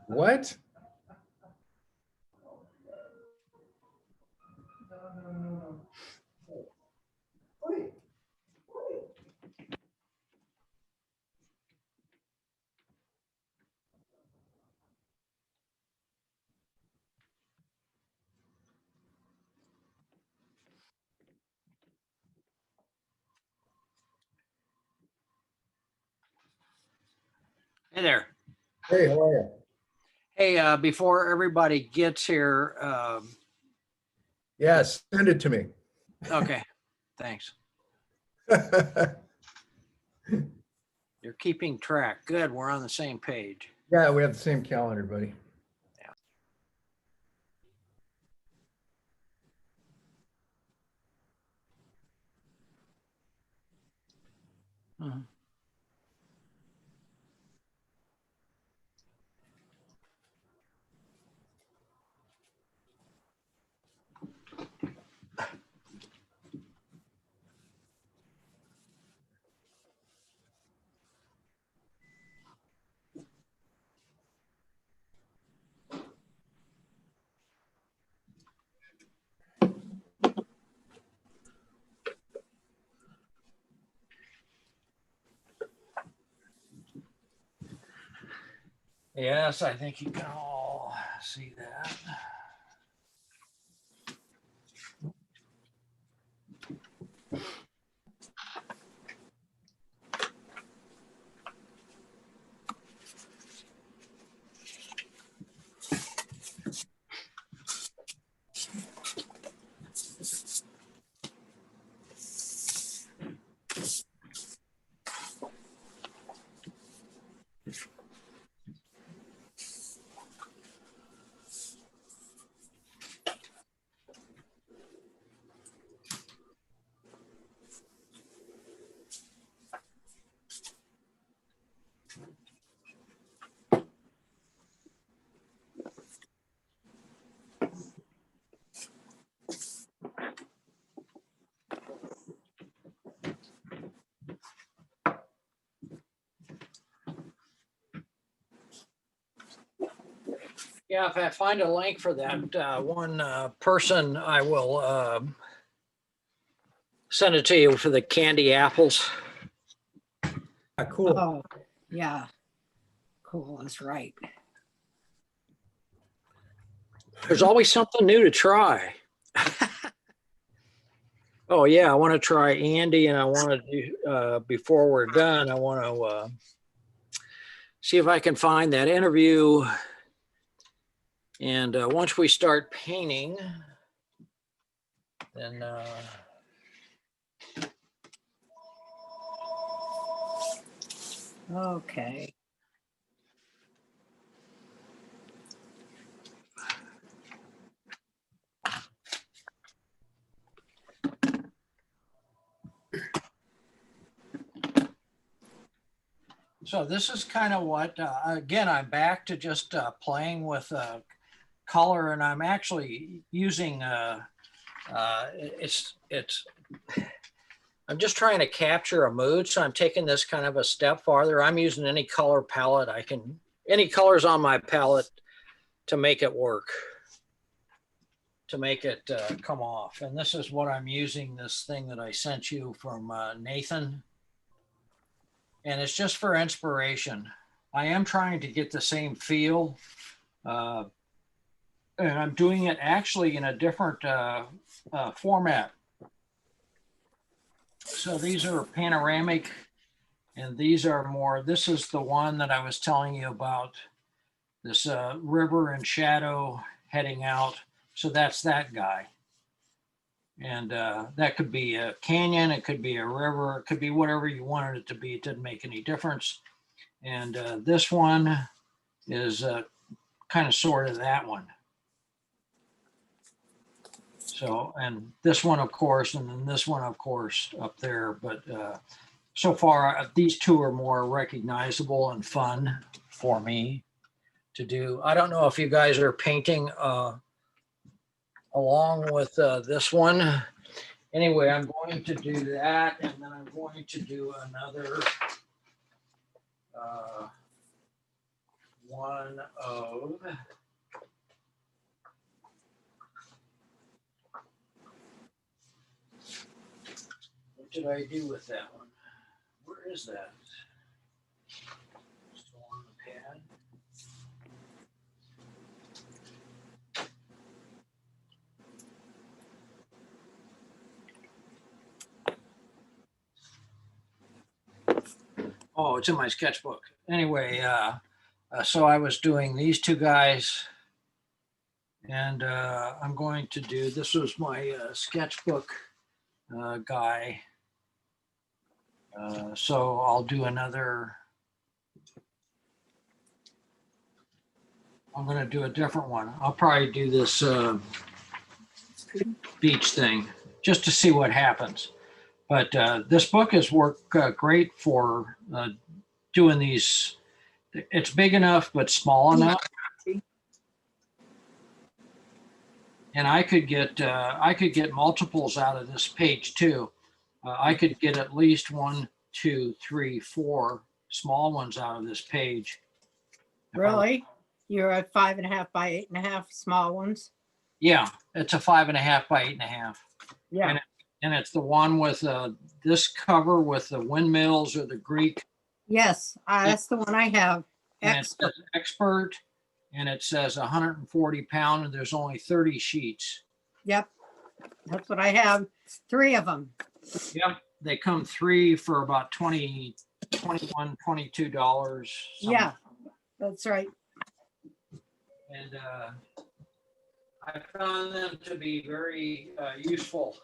What? Hey there. Hey, how are you? Hey, before everybody gets here, Yes, send it to me. okay, thanks. You're keeping track. Good, we're on the same page. Yeah, we have the same calendar, buddy. Mhm. Yes, I think you can all see that. Yeah, if I find a link for that one person, I will send it to you for the candy apples. Yeah, cool. Oh, yeah. Cool, that's right. There's always something new to try. Oh yeah, I want to try Andy, and I want to do before we're done. I want to see if I can find that interview. And once we start painting, then Okay. so this is kind of what, again, I'm back to just playing with color, and I'm actually using, I'm just trying to capture a mood. So I'm taking this kind of a step farther. I'm using any color palette any colors on my palette to make it work, to make it come off. And this is what I'm using, this thing that I sent you from Nathan. And it's just for inspiration. I am trying to get the same feel. And I'm doing it actually in a different format. So these are panoramic, and these are more, this is the one that I was telling you about, this river and shadow heading out. So that's that guy. And that could be a canyon, it could be a river, it could be whatever you wanted it to be. It didn't make any difference. And this one is kind of sort of that one. So, and this one, of course, and then this one, of course, up there. But so far, these two are more recognizable and fun for me to do. I don't know if you guys are painting along with this one. Anyway, I'm going to do that, and then I'm going to do another one of, what did I do with that one? Where is that? Still on the pad. Oh, it's in my sketchbook. Anyway, so I was doing these two guys, and I'm going to do, this was my sketchbook guy. So I'll do another, I'm going to do a different one. I'll probably do this beach thing just to see what happens. But this book has worked great for doing these. It's big enough, but small enough. And I could get multiples out of this page too. I could get at least 1, 2, 3, 4 small ones out of this page. Really? You're at 5.5 by 8.5 small ones? Yeah, it's a 5.5 by 8.5. Yeah. And it's the one with this cover with the windmills or the Greek. Yes, that's the one I have. And it Expert. says expert, and it says 140 pound, and there's only 30 sheets. Yep. That's what I have. 3 of them. Yep, they come 3 for about $20, $21, $22. Yeah, that's right. And I found them to be very useful.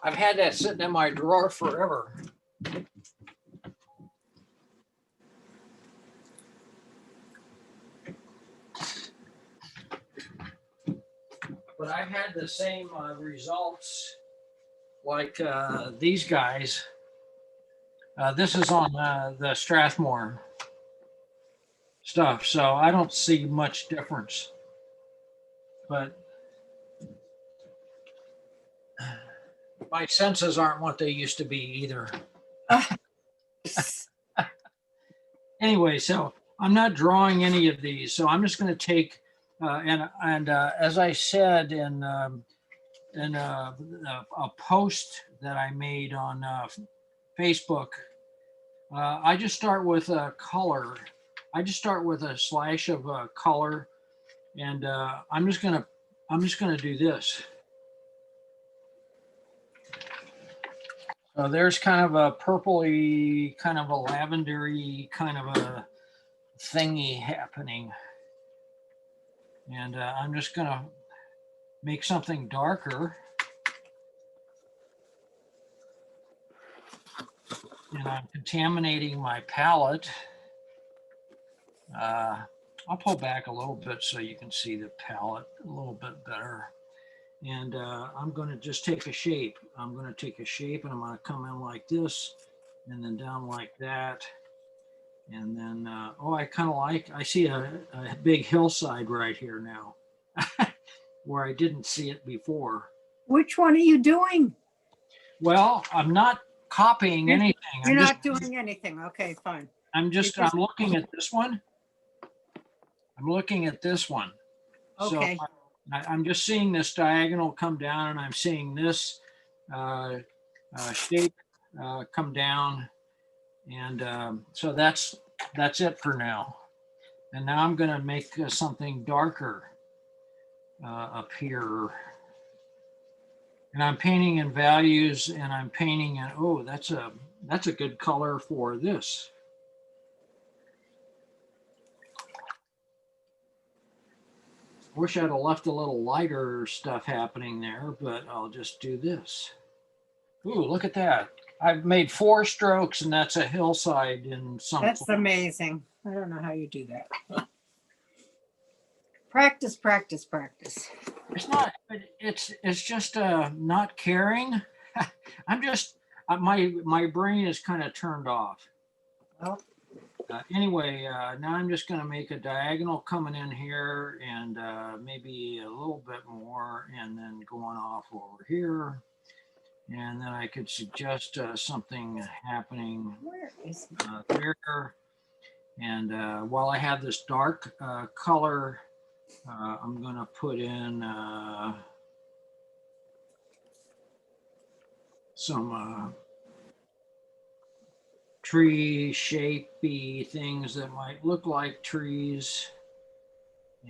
I've had that sitting in my drawer forever. But I've had the same results like these guys. This is on the Strathmore stuff, so I don't see much difference. But my senses aren't what they used to be either. Anyway, so I'm not drawing any of these, so I'm just going to take and as I said in a post that I made on Facebook, I just start with a color. I just start with a slash of color, and I'm just gonna do this. So there's kind of a purpley, kind of a lavendery, kind of a thingy happening. And I'm just gonna make something darker. And I'm contaminating my palette. I'll pull back a little bit so you can see the palette a little bit better. And I'm going to just take a shape. I'm going to take a shape and I'm going to come in like this and then down like that. And then, oh, I kind of like, I see a big hillside right here now where I didn't see it before. Which one are you doing? Well, I'm not copying anything. You're not doing anything. Okay, fine. I'm looking at this one. I'm looking at this one. Okay. So I'm just seeing this diagonal come down, and I'm seeing this shape come down. And so that's it for now. And now I'm going to make something darker up here. And I'm painting in values, and I'm painting in, oh, that's a good color for this. Wish I'd have left a little lighter stuff happening there, but I'll just do this. Ooh, look at that. I've made 4 strokes, and that's a hillside in some. That's amazing. I don't know how you do that. Practice, practice, practice. It's not, it's just not caring. I'm just, my brain is kind of turned off. Well, Anyway, now I'm just going to make a diagonal coming in here and maybe a little bit more and then going off over here. And then I could suggest something happening where is there. And while I have this dark color, I'm going to put in some tree shapey things that might look like trees.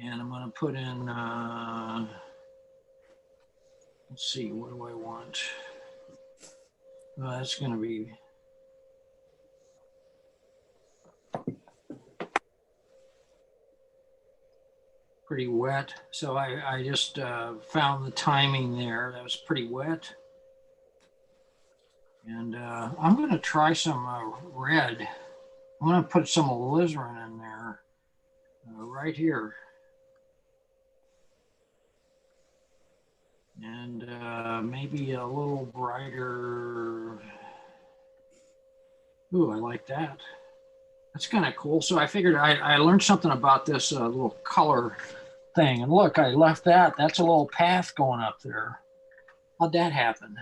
And I'm going to put in, let's see, what do I want? That's going to be pretty wet. So I just found the timing there. That was pretty wet. And I'm going to try some red. I'm going to put some alizarin in there right here. And maybe a little brighter. Ooh, I like that. That's kind of cool. So I figured I learned something about this little color thing. And look, I left that. That's a little path going up there. How'd that happen?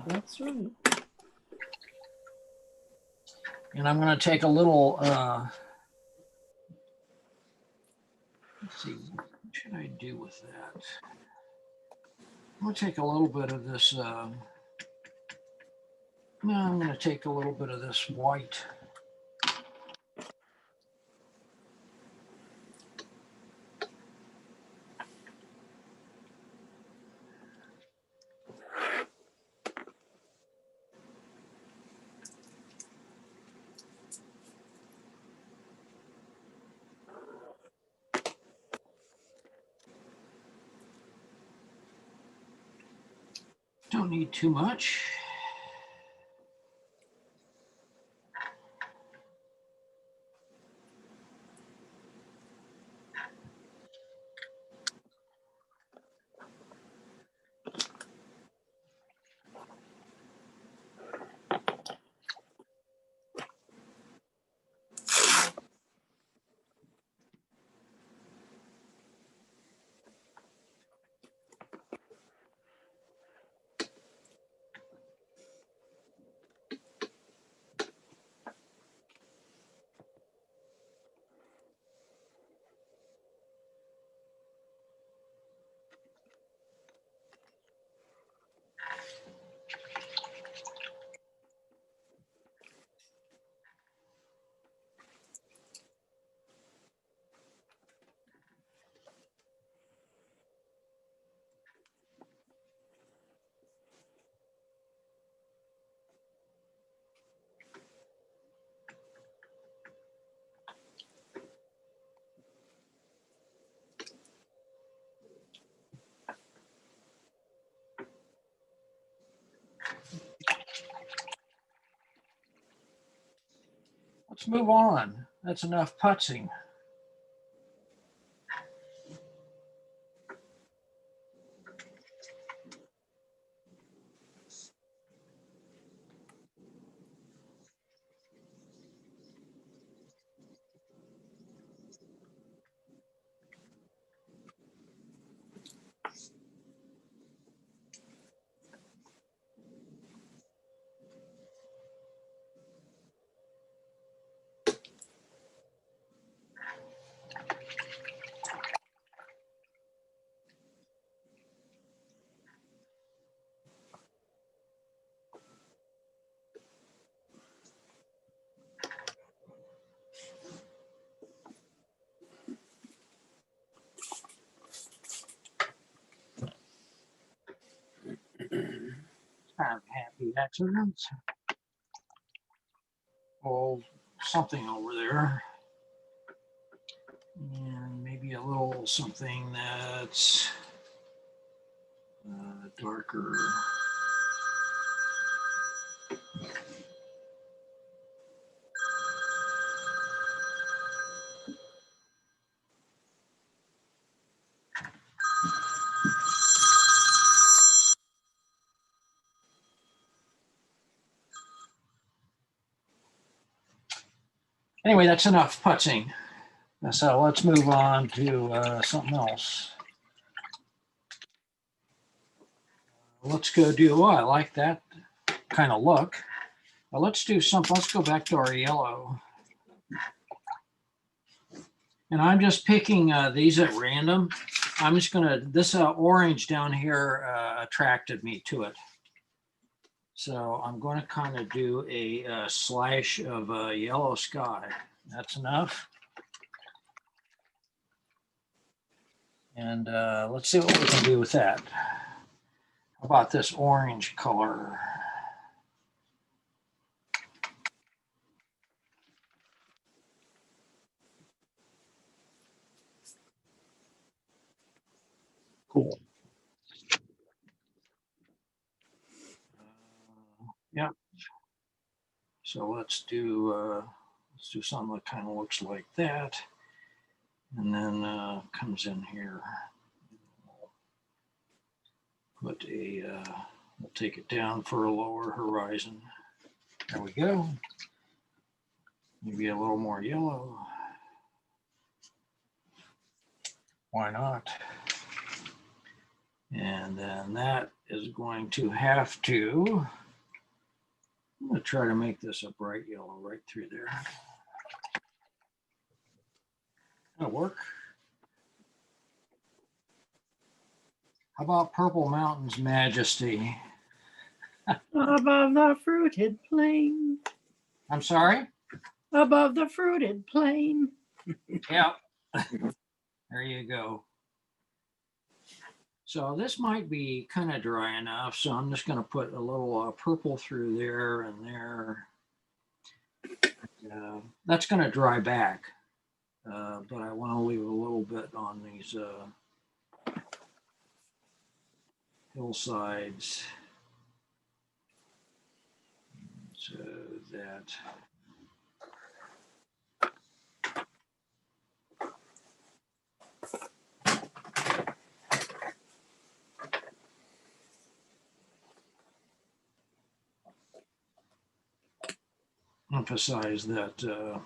that's right. And I'm going to take a little, let's see, what should I do with that? I'm going to take a little bit of this, no, I'm going to take a little bit of this white. Don't need too much. Let's move on. That's enough putzing. Kind of happy accidents. Oh, something over there. And maybe a little something that's darker. Anyway, that's enough putzing. So let's move on to something else. Let's go do, oh, I like that kind of look. Let's do something, let's go back to our yellow. And I'm just picking these at random. I'm just gonna, this orange down here attracted me to it. So I'm going to kind of do a slash of yellow sky. That's enough. And let's see what we can do with that. How about this orange color? Cool. Yeah. So let's do something that kind of looks like that, and then comes in here. Put a we'll take it down for a lower horizon. There we go. Maybe a little more yellow. Why not? And then that is going to have to, I'm going to try to make this a bright yellow right through there. That'll work. How about Purple Mountain's Majesty? Above the fruited plain, I'm sorry? above the fruited plain. Yeah. There you go. So this might be kind of dry enough, so I'm just going to put a little purple through there and there. That's going to dry back, but I want to leave a little bit on these hillsides so that emphasize that a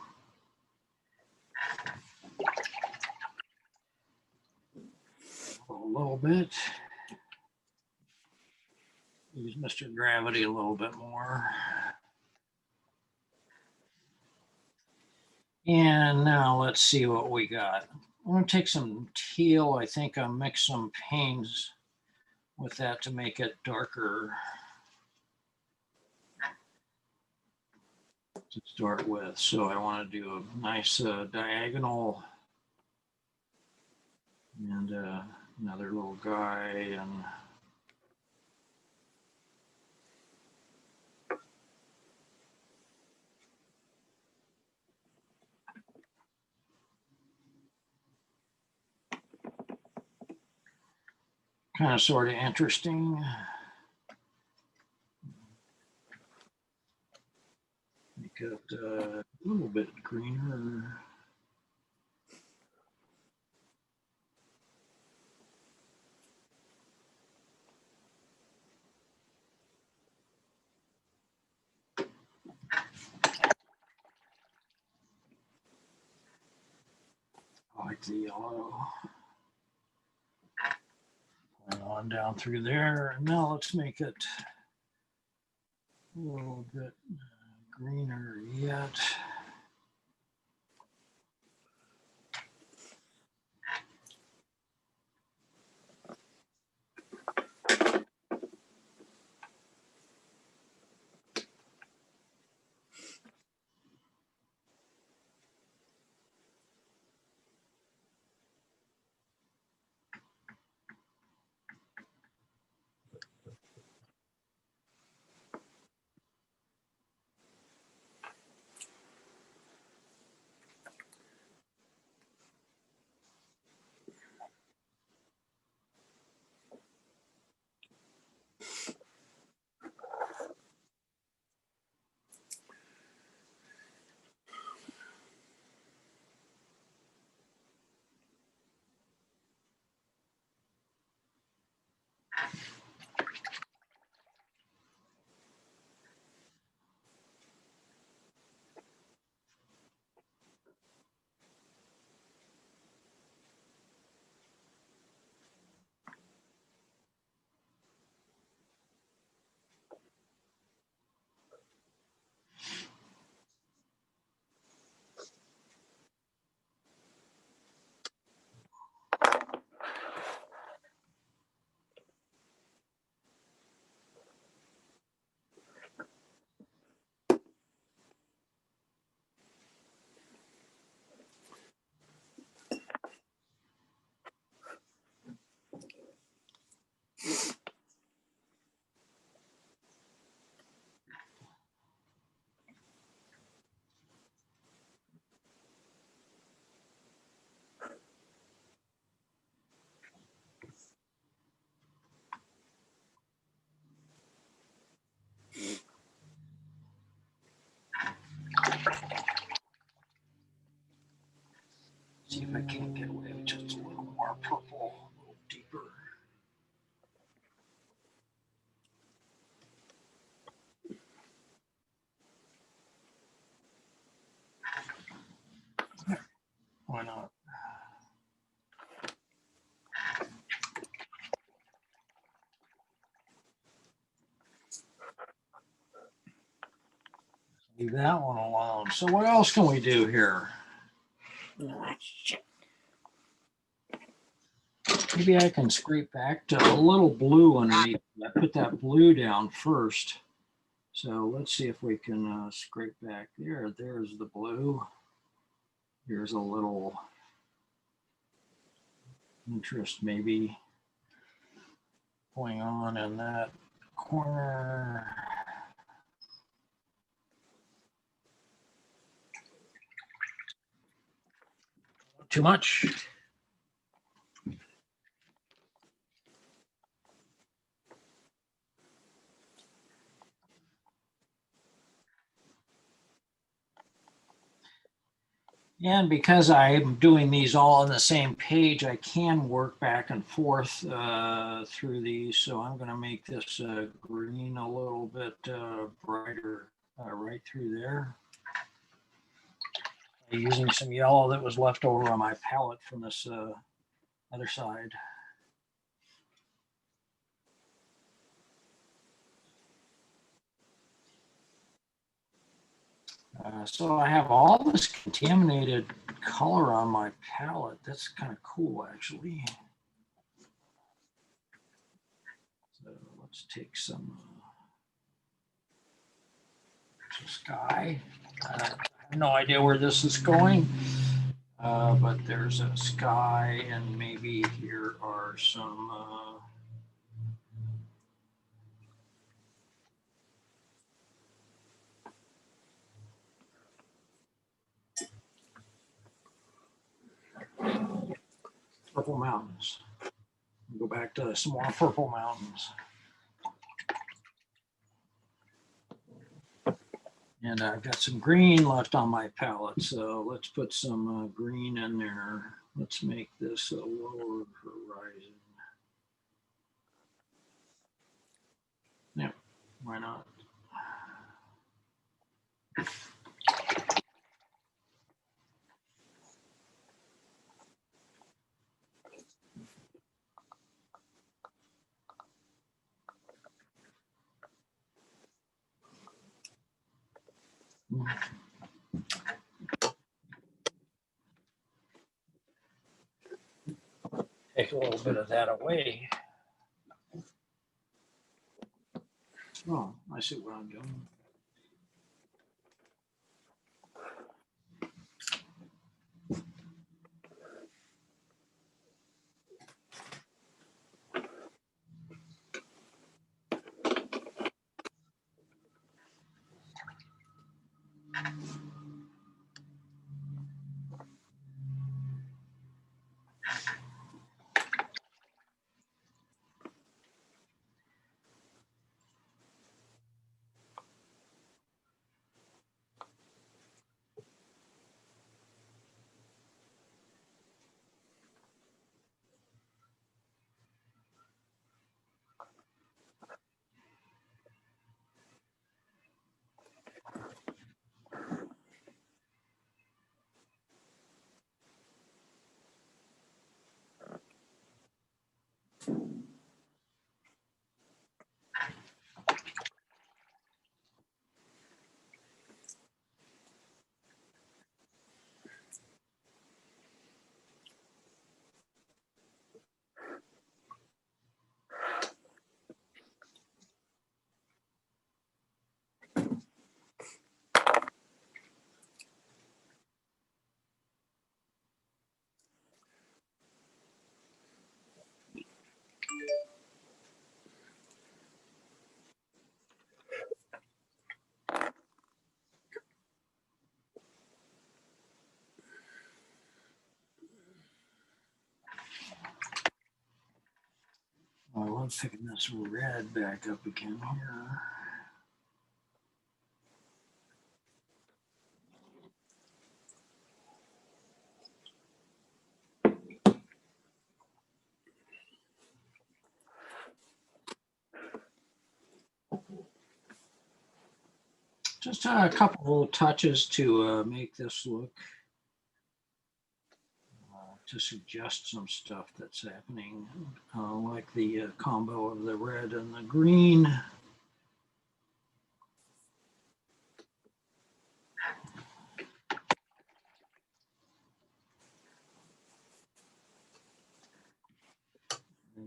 little bit. Use Mr. Gravity a little bit more. And now let's see what we got. I'm going to take some teal. I think I'll mix some paints with that to make it darker to start with. So I want to do a nice diagonal and another little guy and kind of sort of interesting. Make it a little bit greener. I like the yellow. And on down through there. And now let's make it a little bit greener yet. if I can't get away with just a little more purple, a little deeper. Why not? Leave that one alone. So what else can we do here? Ah, shit. Maybe I can scrape back to a little blue underneath. I put that blue down first. So let's see if we can scrape back there. There's the blue. Here's a little interest maybe going on in that corner. Too much. And because I'm doing these all on the same page, I can work back and forth through these. So I'm going to make this green a little bit brighter right through there. Using some yellow that was left over on my palette from this other side. So I have all this contaminated color on my palette. That's kind of cool, actually. So let's take some sky. I have no idea where this is going, but there's a sky, and maybe here are some purple mountains. Go back to some more purple mountains. And I've got some green left on my palette, so let's put some green in there. Let's make this a lower horizon. Yeah, why not? Take a little bit of that away. Oh, I see what I'm doing. I love picking this red back up again here. Just a couple little touches to make this look, to suggest some stuff that's happening, like the combo of the red and the green.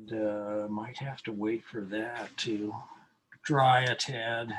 And might have to wait for that to dry a tad.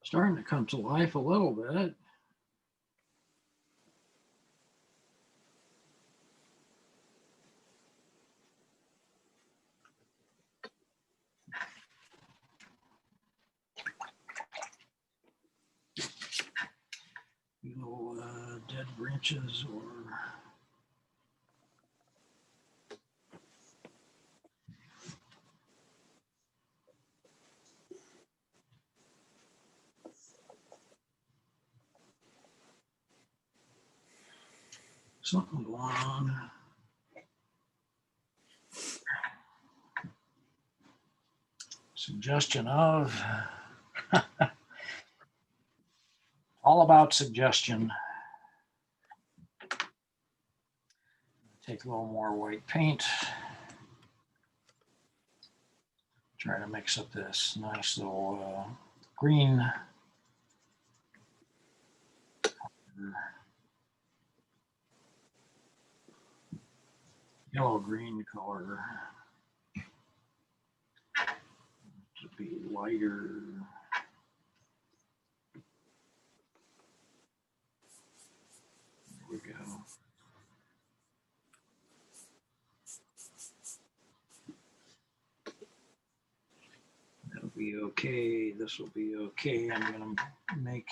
Starting to come to life a little bit. Little dead branches or something going on. Suggestion of all about suggestion. Take a little more white paint. Try to mix up this nice little green. Yellow green color to be lighter. There we go. That'll be okay. This will be okay. I'm gonna make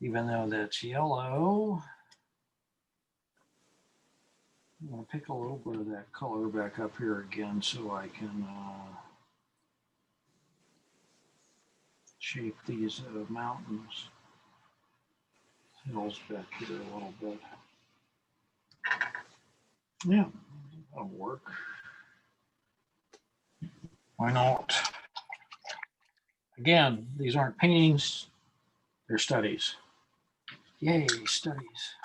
even though that's yellow, I'm going to pick a little bit of that color back up here again so I can shape these mountains, hills back here a little bit. Yeah, that'll work. Why not? Again, these aren't paintings, they're studies. Yay, studies.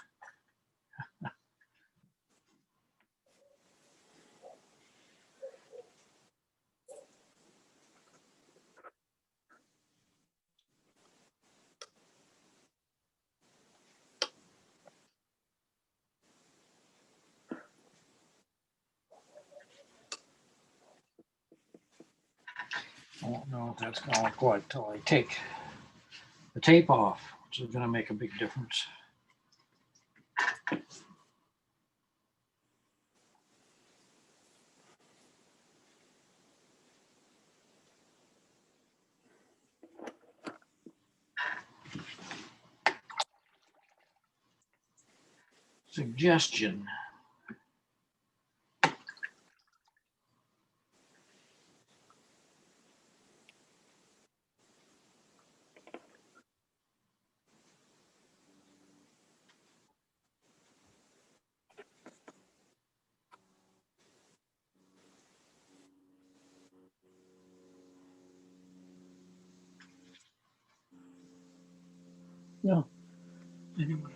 I won't know what that's going to look like till I take the tape off, which is going to make a big difference. Suggestion. No. Anyway.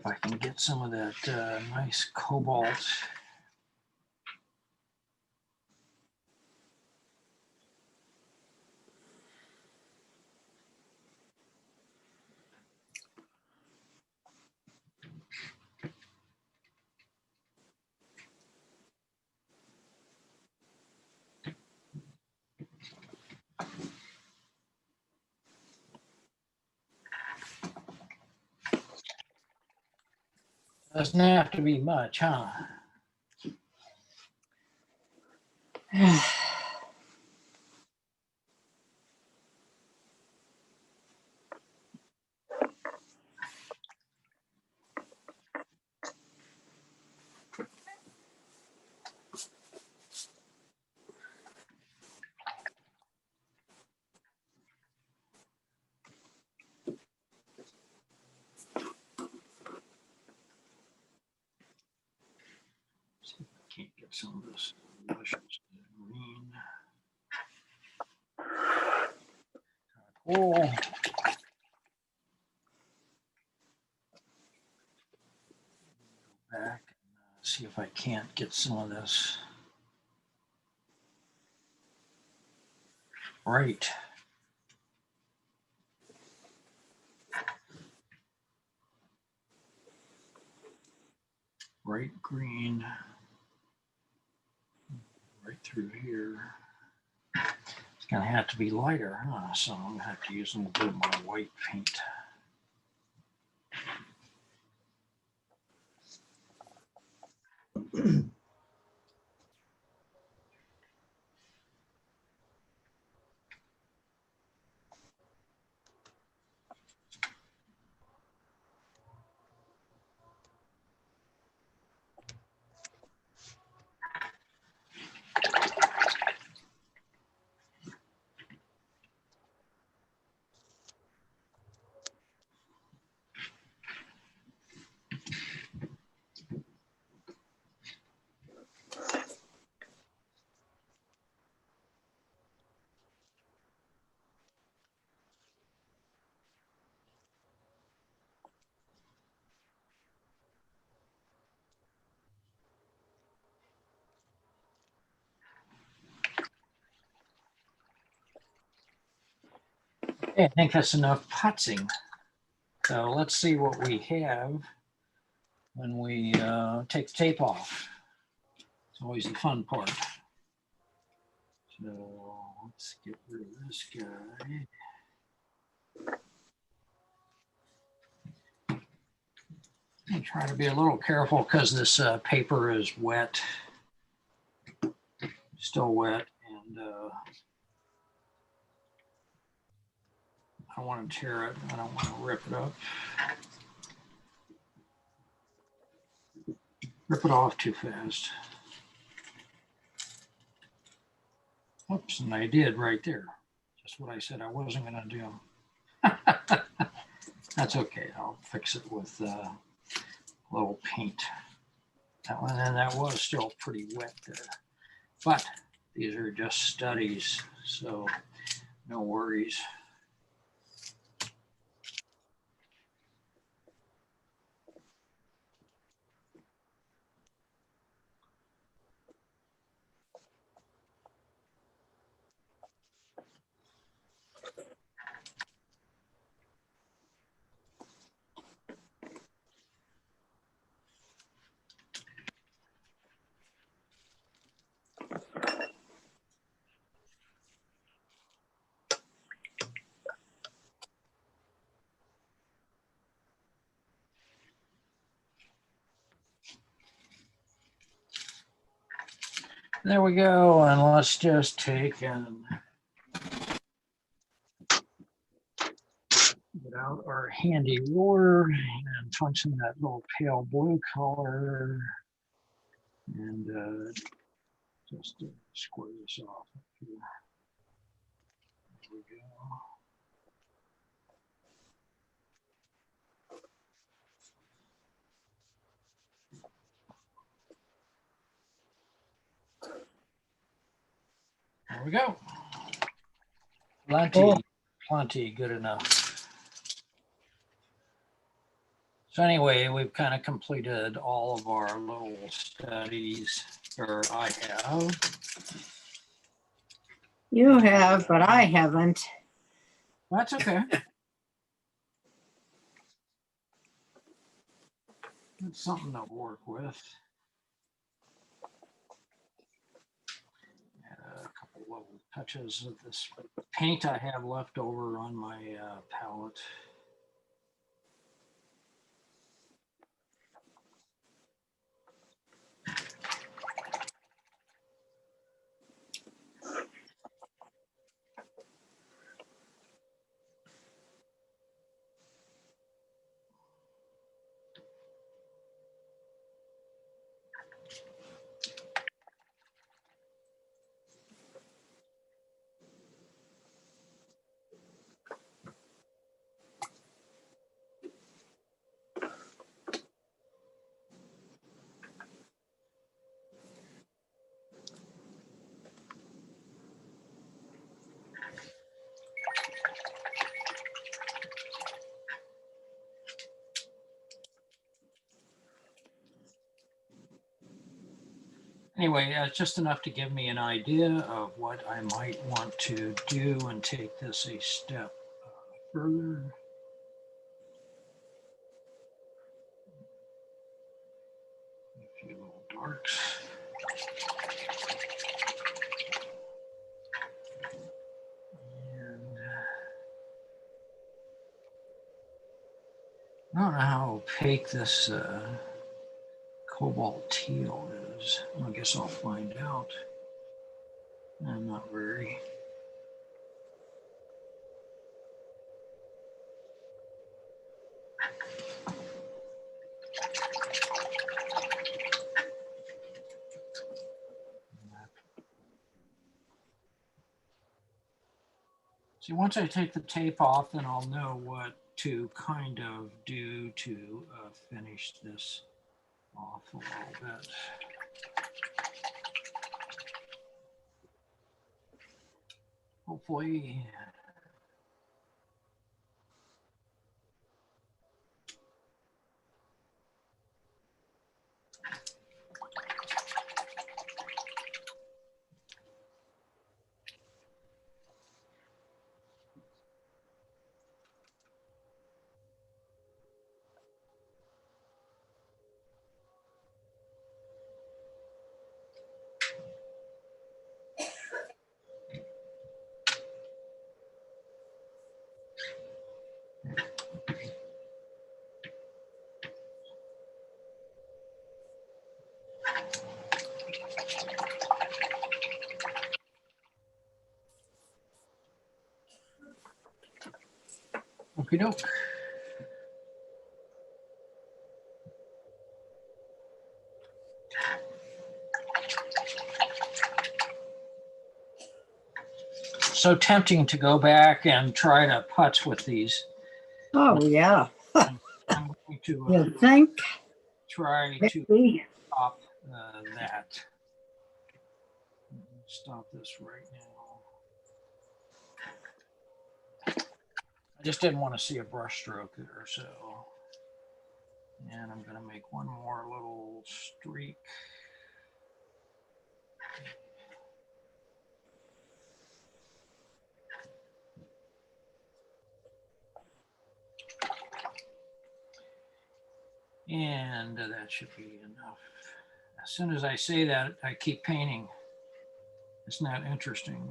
I can get some of that nice cobalt. Doesn't have to be much, huh? See if I can't get some of this delicious green. Cool. Go back and see if I can't get some of this right. Bright green right through here. It's gonna have to be lighter, huh? So I'm gonna have to use a little bit of my white paint. Okay, I think that's enough putzing. So let's see what we have when we take the tape off. It's always the fun part. So let's get rid of this guy. And try to be a little careful because this paper is wet, still wet, and I don't want to tear it. I don't want to rip it up. Rip it off too fast. Oops, and I did right there. Just what I said I wasn't going to do. That's okay. I'll fix it with a little paint. That one, and that was still pretty wet there. But these are just studies, so no worries. There we go, and let's just take and get out our handy ruler and punch in that little pale blue color and just square this off up here. There we go. There we go. Plenty, Cool. plenty good enough. So anyway, we've kind of completed all of our little studies, or I have. You have, but I haven't. That's okay. It's something to work with. A couple little touches of this paint I have left over on my palette. Anyway, it's just enough to give me an idea of what I might want to do and take this a step further. A few little darks. And I don't know how opaque this cobalt teal is. I guess I'll find out. I'm not very. See, once I take the tape off, then I'll know what to kind of do to finish this off a little bit. Hopefully. Okie doke. So tempting to go back and try to putz with these. Oh, yeah. I'm going to You think? try to Maybe. stop that. Stop this right now. I just didn't want to see a brush stroke there, so. And I'm going to make one more little streak. And that should be enough. As soon as I say that, I keep painting. Isn't that interesting?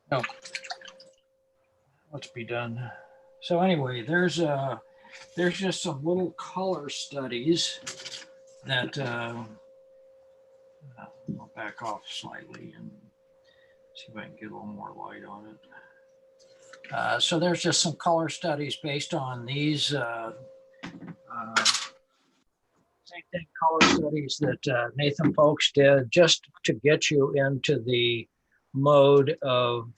No. Let's be done. So anyway, there's just some little color studies that I'll back off slightly and see if I can get a little more light on it. So there's just some color studies based on these same thing, color studies that Nathan Folks did just to get you into the mode of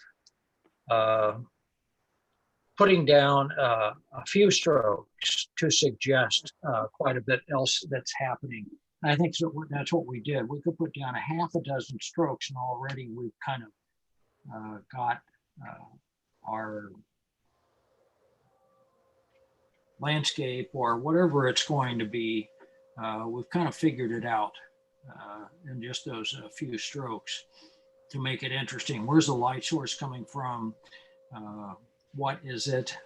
putting down a few strokes to suggest quite a bit else that's happening. And I think that's what we did. We could put down a half a dozen strokes and already we've kind of got our landscape or whatever it's going to be, we've kind of figured it out in just those few strokes to make it interesting. Where's the light source coming from? What is it?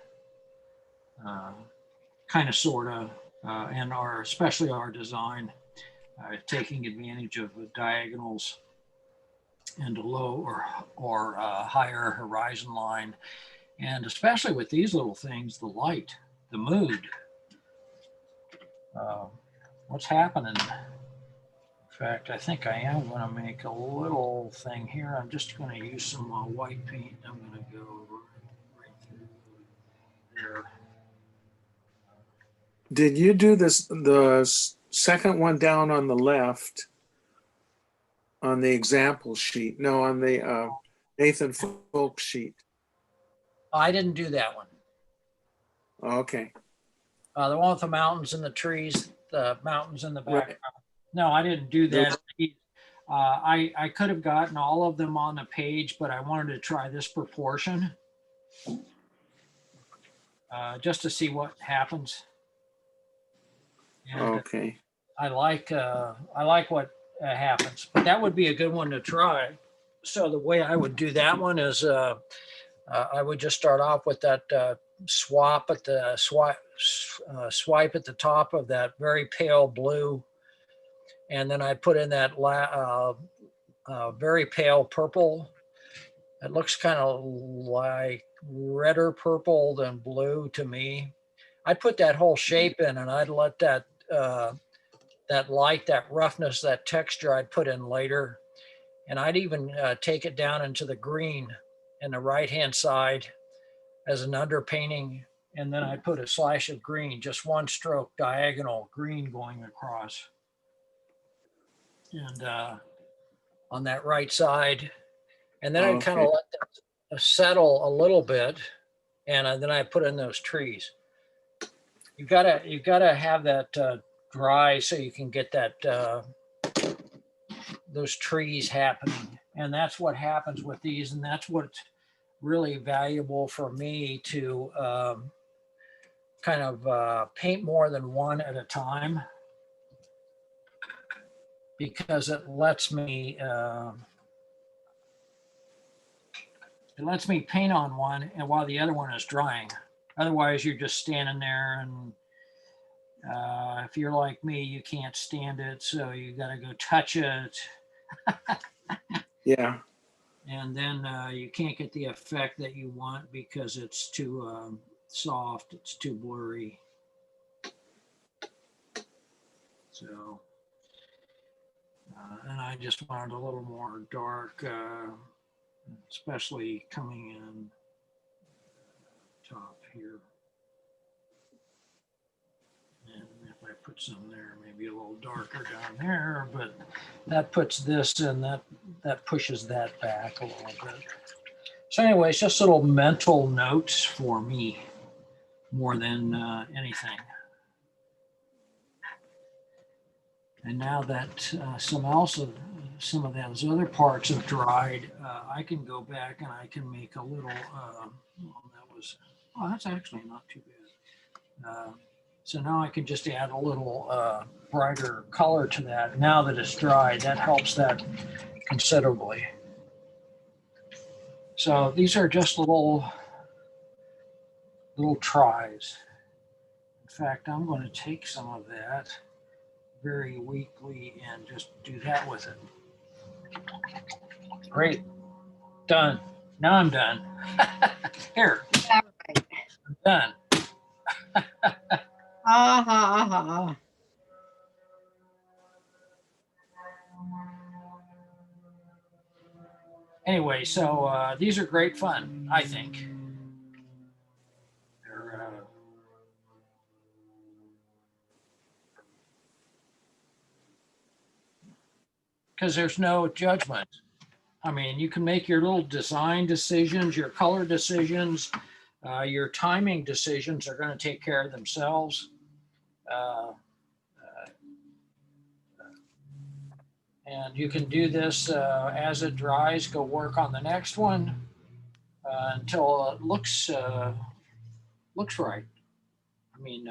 Kind of, sort of, and especially our design, taking advantage of the diagonals and a low or higher horizon line. And especially with these little things, the light, the mood, what's happening. In fact, I think I am going to make a little thing here. I'm just going to use some white paint. I'm going to go right through there. Did you do this, second one down on the left on the example sheet? No, on the Nathan Folk sheet. I didn't do that one. Okay. The one with the mountains and the trees, the mountains in the background. Right. No, I didn't do that. I could have gotten all of them on the page, but I wanted to try this proportion just to see what happens. And Okay. I like what happens, but that would be a good one to try. So the way I would do that one is I would just start off with that swipe at the swipe at the top of that very pale blue, and then I put in that very pale purple. It looks kind of like redder purple than blue to me. I'd put that whole shape in, and I'd let that that light, that roughness, that texture I'd put in later. And I'd even take it down into the green in the right-hand side as an underpainting. And then I'd put a slash of green, just one stroke diagonal green going across. And on that right side. And then I'd kind of let that settle a little bit. And then I put in those trees. You've gotta have that dry so you can get that those trees happening. And that's what happens with these, and that's what's really valuable for me to kind of paint more than one at a time, because it lets me paint on one and while the other one is drying. Otherwise, you're just standing there, and if you're like me, you can't stand it, so you got to go touch it. Yeah. And then you can't get the effect that you want because it's too soft, it's too blurry. So, and I just wanted a little more dark, especially coming in top here. And if I put some there, maybe a little darker down there, but that puts this and that pushes that back a little bit. So anyway, it's just little mental notes for me more than anything. And now that some of those other parts have dried, I can go back and I can make a little, that's actually not too bad. So now I can just add a little brighter color to that. Now that it's dried, that helps that considerably. So these are just little tries. In fact, I'm going to take some of that very weakly and just do that with it. Great. Done. Now I'm done. Here. All right. I'm done. Anyway, so these are great fun, I think. They're because there's no judgment. I mean, you can make your little design decisions, your color decisions, your timing decisions are going to take care of themselves. And you can do this as it dries, go work on the next one. until it looks right. I mean,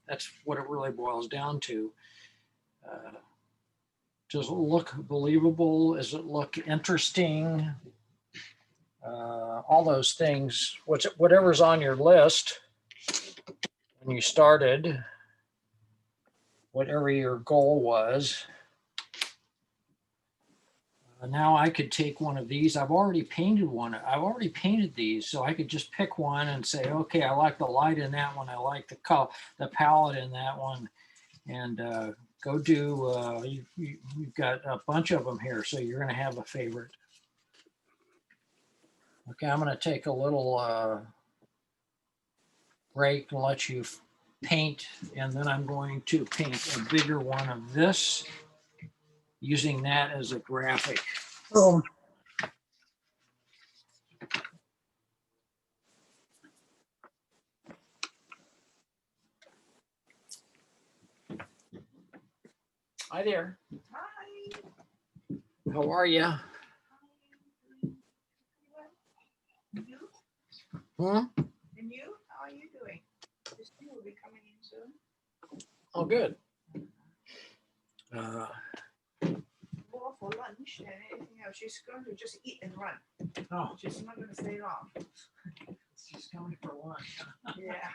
that's what it really boils down to. Does it look believable? Does it look interesting? All those things, whatever's on your list when you started, whatever your goal was. Now I could take one of these. I've already painted one. I've already painted these, so I could just pick one and say, okay, I like the light in that one. I like the color, the palette in that one, and go do. You've got a bunch of them here, so you're going to have a favorite. Okay, I'm going to take a little break and let you paint, and then I'm going to paint a bigger one of this, using that as a graphic. Boom. Hi there. Hi. How are you? You? Hmm? And you? How are you doing? Christine will be coming in soon. Oh, good. More for lunch and anything else. She's going to just eat and run. Oh, She's not going to stay long. she's coming for lunch. Yeah.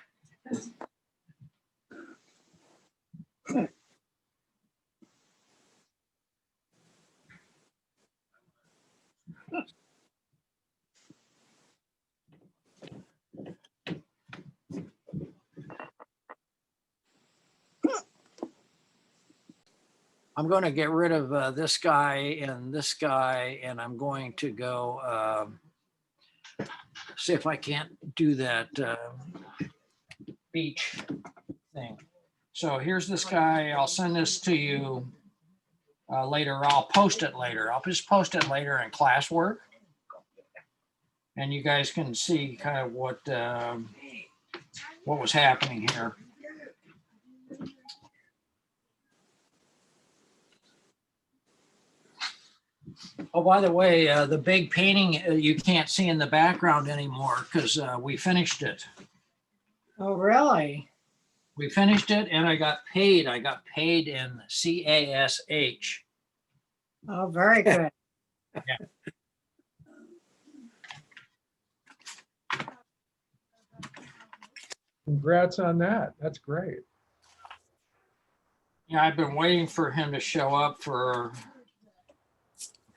I'm going to get rid of this guy, and I'm going to go see if I can't do that beach thing. So here's this guy. I'll send this to you later. I'll post it later. I'll just post it later in classwork, and you guys can see kind of what was happening here. Oh, by the way, the big painting you can't see in the background anymore because we finished it. Oh, really? We finished it, and I got paid. I got paid in CASH. Oh, very good. Congrats on that. That's great. Yeah, I've been waiting for him to show up for a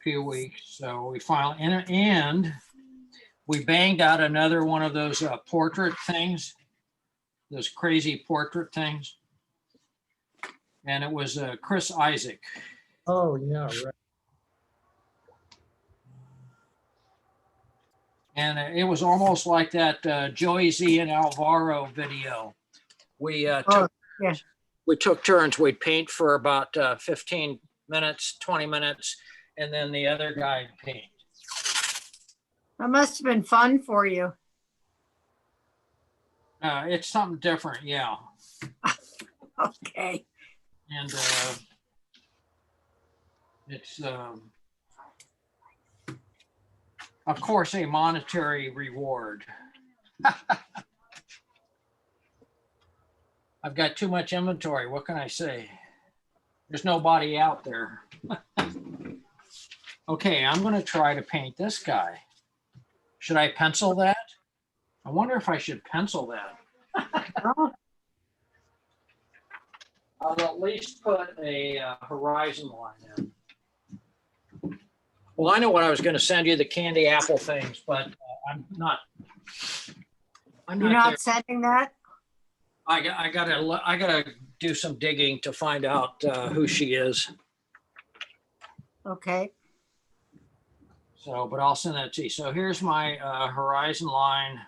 few weeks. So we finally, and we banged out another one of those portrait things, those crazy portrait things. And it was Chris Isaac. Oh, yeah, right. And it was almost like that Joey Z and Alvaro video. We Oh, yeah. took turns. We'd paint for about 15 minutes, 20 minutes, and then the other guy would paint. That must have been fun for you. It's something different, yeah. Okay. And it's, of course, a monetary reward. I've got too much inventory. What can I say? There's nobody out there. Okay, I'm going to try to paint this guy. Should I pencil that? I wonder if I should pencil that. Oh, I'll at least put a horizon line in. Well, I know what I was going to send you, the candy apple things, but I'm not. you're not sending that? I gotta do some digging to find out who she is. Okay. So, but I'll send that to you. So here's my horizon line,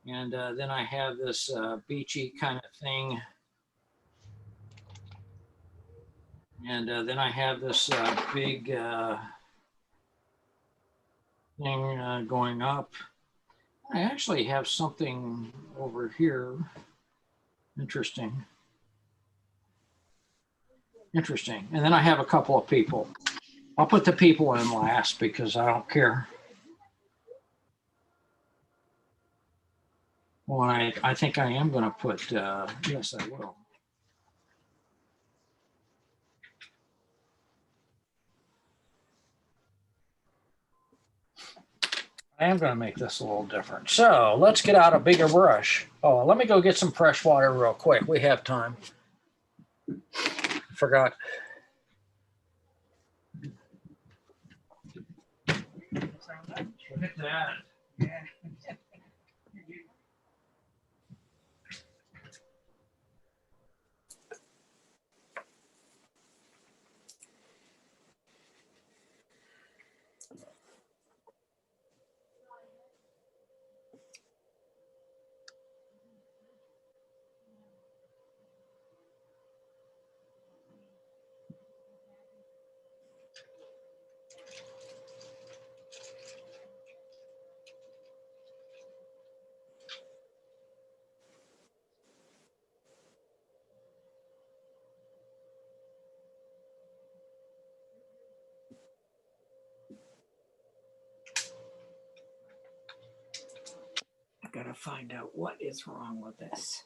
and then I have this beachy kind of thing, and then I have this big thing going up. I actually have something over here. Interesting. Interesting. And then I have a couple of people. I'll put the people in last because I don't care. Well, I think I am gonna put, yes, I will. I am gonna make this a little different. So let's get out a bigger brush. Oh, let me go get some fresh water real quick. We have time. Forgot. Look at that. I gotta find out what is wrong with this.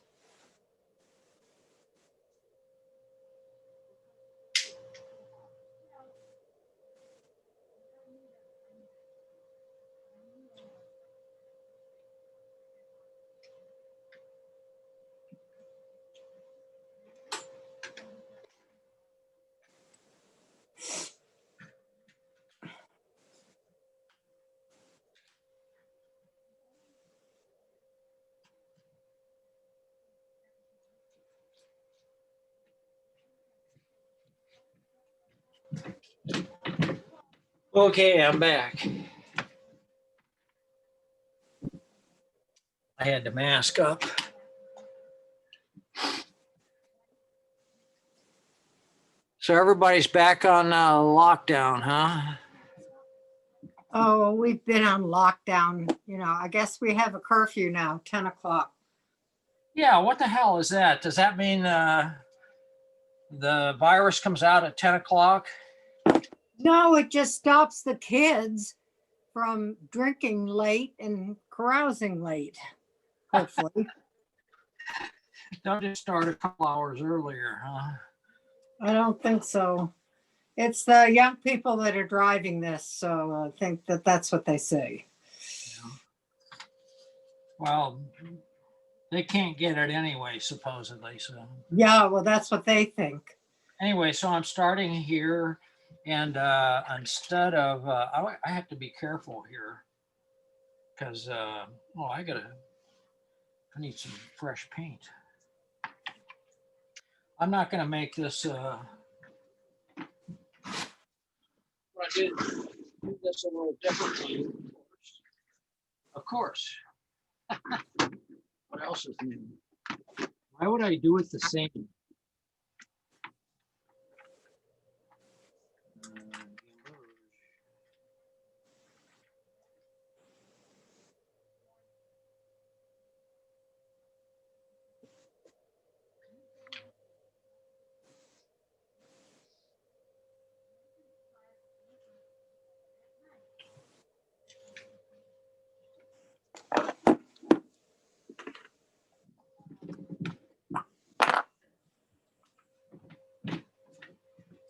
Okay, I'm back. I had to mask up. So everybody's back on lockdown, huh? Oh, we've been on lockdown, you know, I guess we have a curfew now, 10 o'clock. Yeah, what the hell is that? Does that mean the virus comes out at 10 o'clock? No, it just stops the kids from drinking late and carousing late, hopefully. Don't just start a couple hours earlier, huh? I don't think so. It's the young people that are driving this, so I think that that's what they say. Well, they can't get it anyway, supposedly. So Yeah, well, that's what they think. anyway, so I'm starting here, and instead of I have to be careful here because oh, I need some fresh paint. I'm not going to make this. I did do this a little differently, of course. What else is new? Why would I do it the same?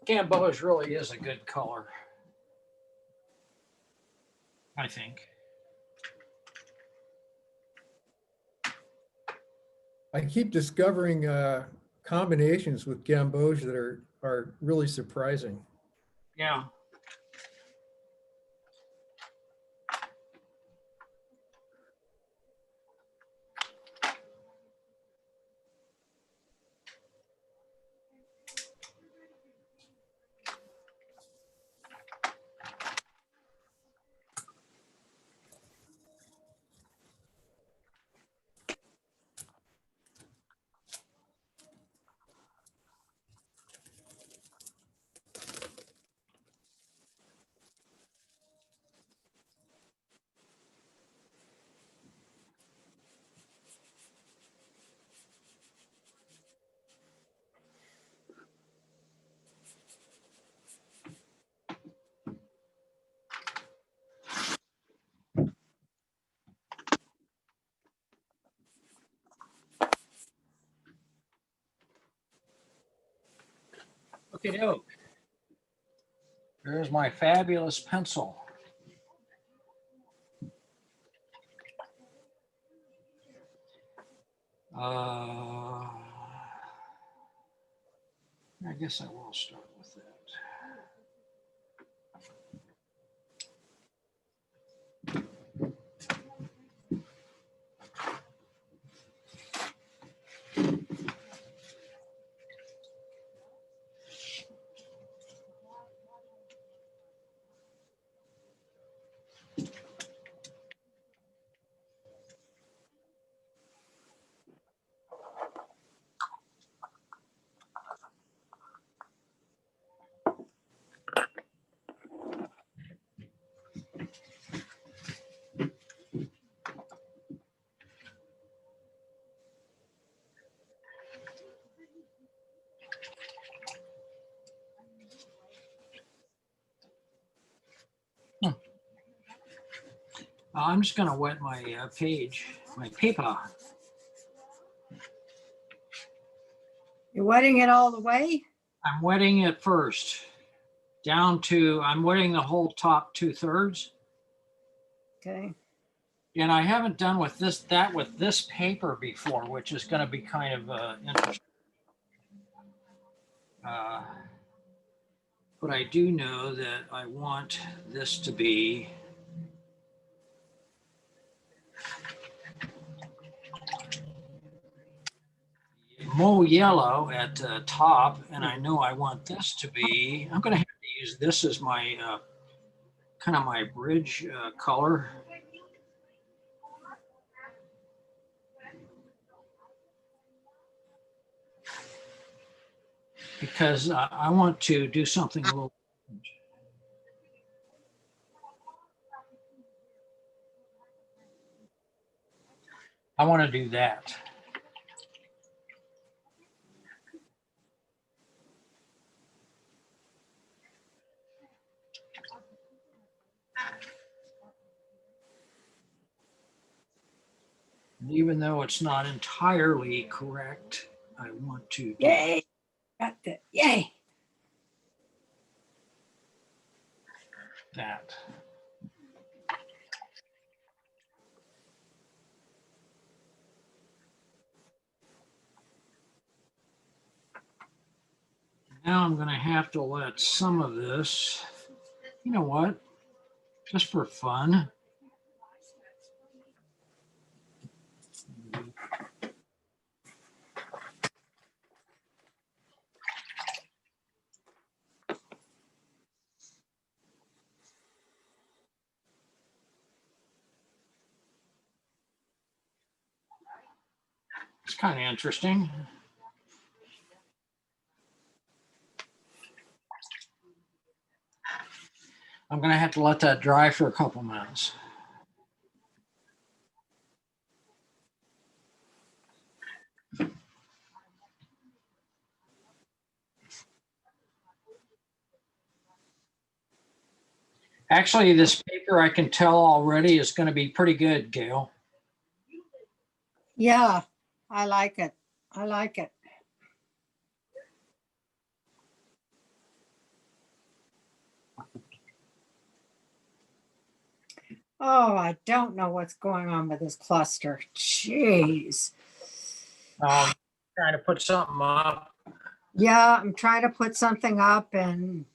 Gamboge really is a good color, I think. I keep discovering combinations with gamboge that are really surprising. Yeah. Okay, doke. There's my fabulous pencil. I guess I will start with that. I'm just gonna wet my page, my paper. You're wetting it all the way? I'm wetting it first, down to, I'm wetting the whole top 2/3. Okay. And I haven't done with that with this paper before, which is gonna be kind of interesting. But I do know that I want this to be more yellow at the top, and I know I want this to be, I'm gonna have to use this as my kind of my bridge color. Because I want to do something a little. I want to do that. And even though it's not entirely correct, I want to do Yay. Got that. Yay. that. Now I'm going to have to let some of this, you know what, just for fun. It's kind of interesting. I'm going to have to let that dry for a couple minutes. Actually, this paper I can tell already is going to be pretty good, Gail. Yeah, I like it. I like it. Oh, I don't know what's going on with this cluster. Jeez. Trying to put something up. Yeah, I'm trying to put something up and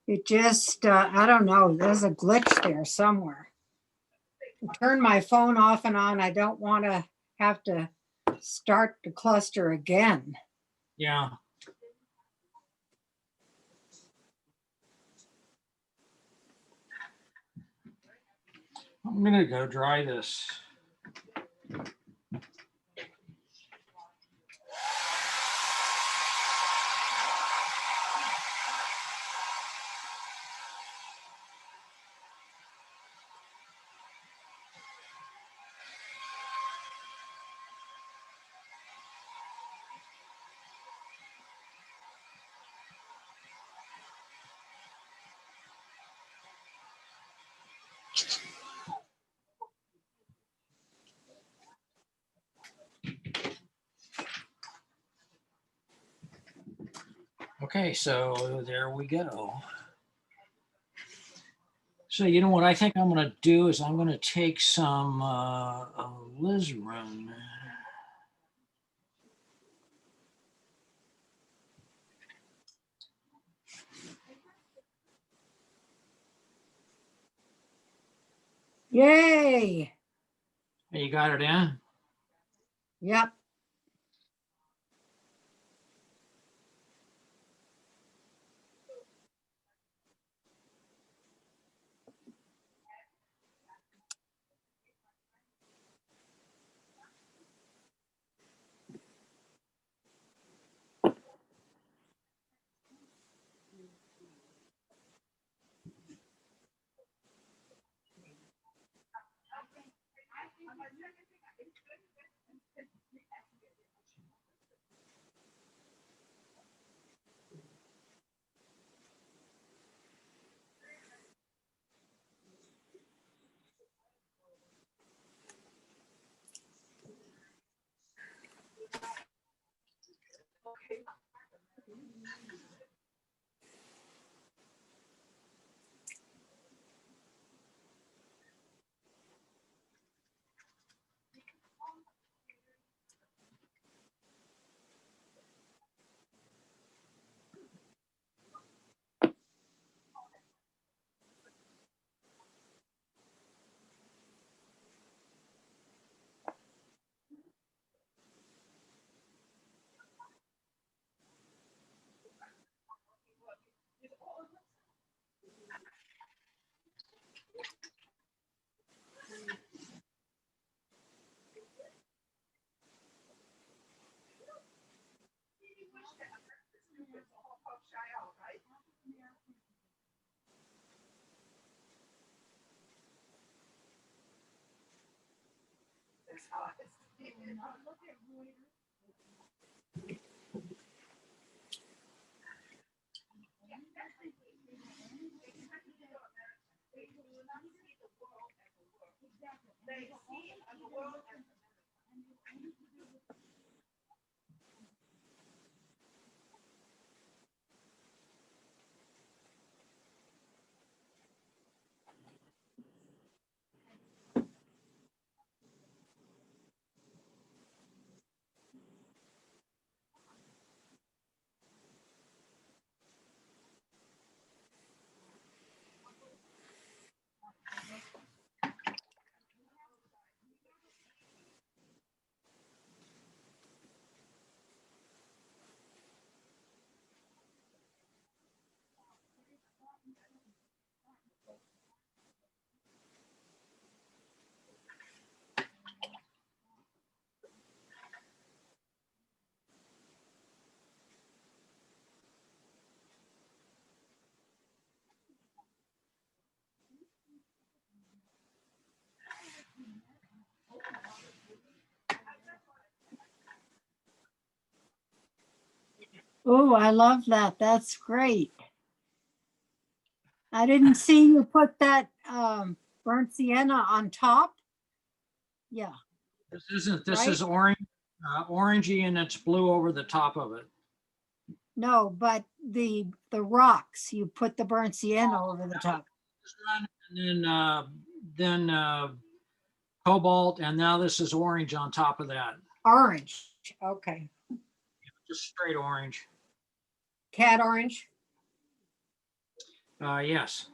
it just, I don't know, there's a glitch there somewhere. Turn my phone off and on. I don't want to have to start the cluster again. Yeah. I'm going to go dry this. Okay, so there we go. So you know what I think I'm going to do is I'm going to take some alizarin. Yay. You got it in? Yep. Oh, I love that. That's great. I didn't see you put that burnt sienna on top. Yeah, This is right? orange, orangey, and it's blue over the top of it. No, but the rocks, you put the burnt sienna over the top. This one, and then cobalt, and now this is orange on top of that. Orange. Okay. Just straight orange. Cat orange. Yes.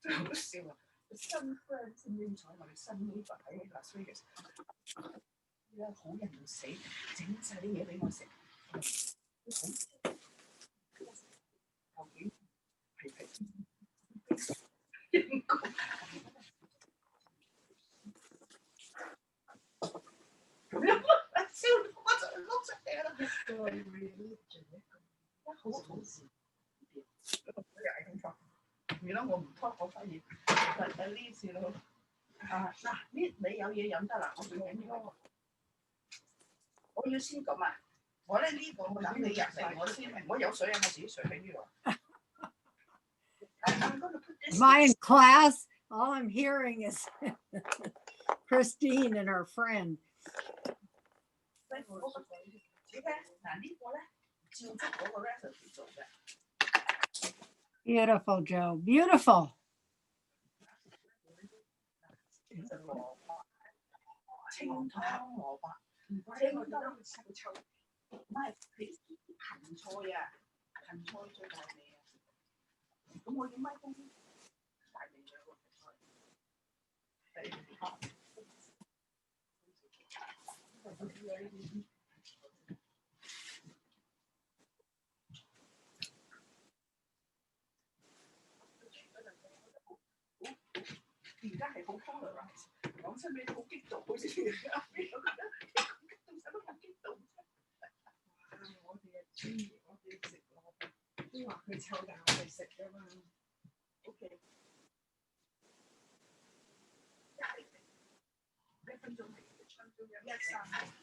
最好笑啊！新 friend 先精彩，我哋新 neighbor 喺 Las Vegas，好人要死，整晒啲嘢俾我食，究竟係應該咁樣笑到我就碌出嚟啦！好好事，又係咁錯。如果我唔拖，我發現喺呢次咯。嗱，呢你有嘢飲得啦，我最緊要，我要先咁啊！我咧呢個我等你入嚟，我先，我有水啊，我自己水喺呢度。Am I in class? All I'm hearing is Christine and her friend. 嗱呢個咧，照足嗰個 recipe 做嘅。Beautiful, Joe. Beautiful. 清湯蘿蔔，清得臭，唔係芹菜啊，芹菜最大味啊。咁我要咪公大味嘅喎，而家係好 polarize，講真你都好激動，好似而家邊個覺得咁激動，使乜咁激動？我哋係中意我哋食蘿蔔，都話佢臭，但係我哋食㗎嘛。OK， 1分鐘1:13。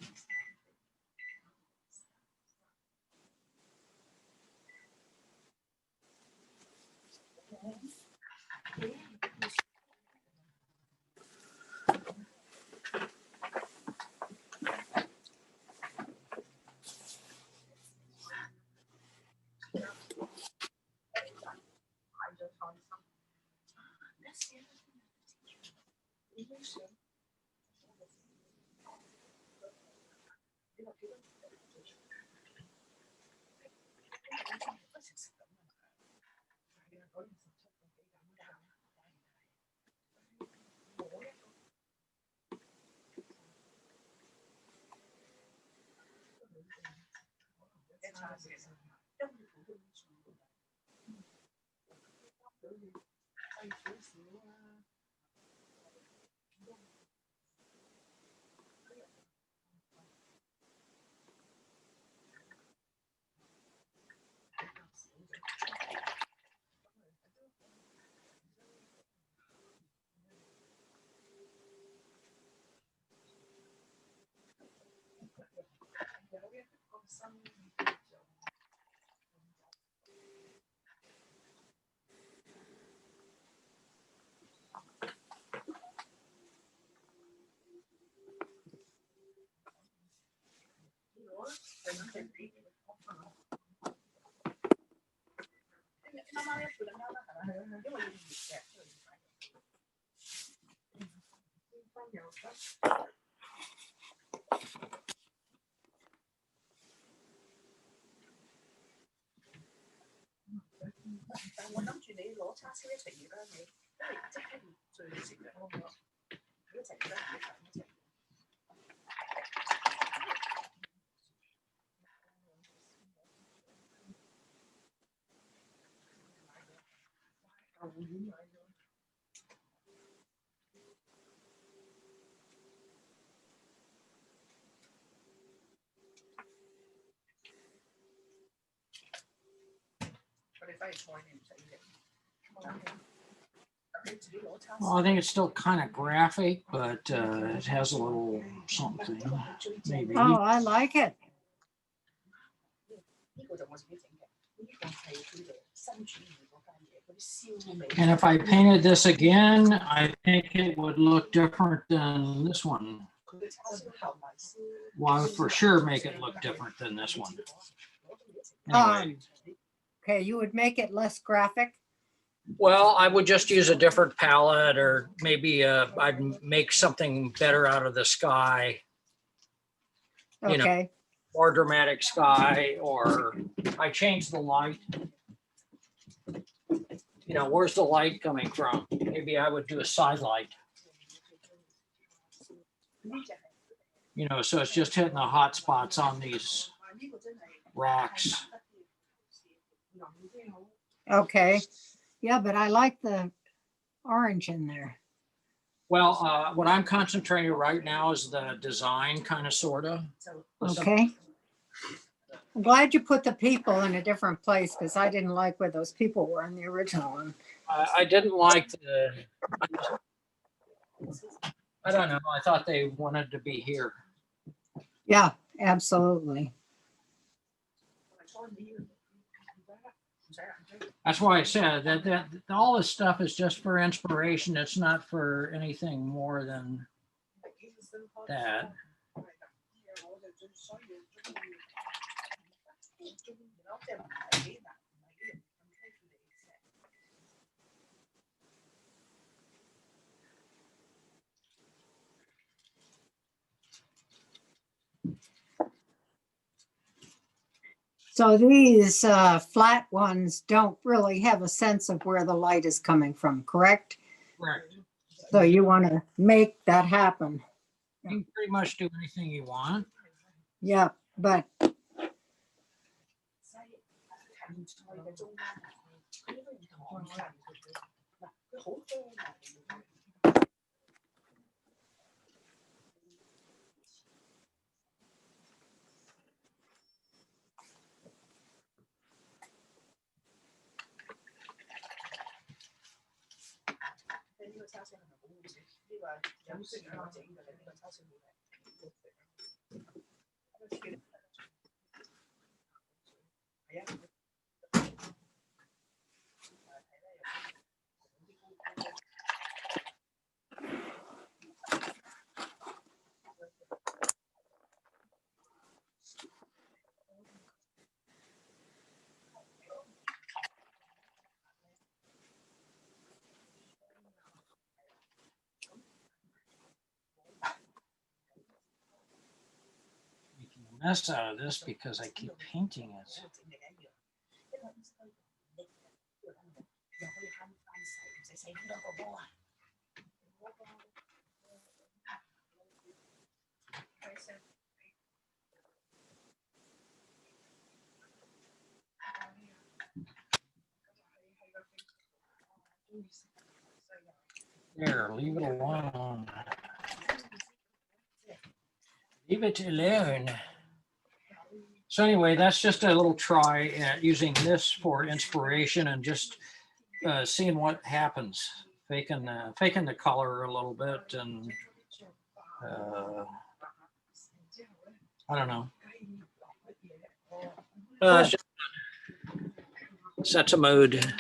我諗住你攞叉燒一齊熱啦，你因為即刻要最食嘅，好唔好？一齊熱啦，一齊。我哋翻嚟菜你唔使嘅。Well, I think it's still kind of graphic, but it has a little something, maybe. Oh, I like it. 呢個就我自己整嘅，呢個係佢哋新主義嗰間嘢，嗰啲燒味。 And if I painted this again, I think it would look different than this one. 佢嘅叉燒合埋燒。 Well, I would for sure make it look different than this one. Anyway, Okay, you would make it less graphic. well, I would just use a different palette, or maybe I'd make something better out of the sky, You know. Okay, more dramatic sky, or I change the light. You know, where's the light coming from? Maybe I would do a side light. You know, so it's just hitting the hot spots on these rocks. okay. Yeah, but I like the orange in there. Well, what I'm concentrating right now is the design, kind of, sort of. Okay. I'm glad you put the people in a different place because I didn't like where those people were in the original one. I didn't like the, I don't know, I thought they wanted to be here. Yeah, absolutely. That's why I said that all this stuff is just for inspiration. It's not for anything more than that. So these flat ones don't really have a sense of where the light is coming from, correct? Correct. So you want to make that happen. You can pretty much do anything you want. Yeah, but Making a mess out of this because I keep painting it. There, leave it alone. Leave it alone. So anyway, that's just a little try at using this for inspiration and just seeing what happens. Faking the color a little bit, and I don't know. It's just sets a mood.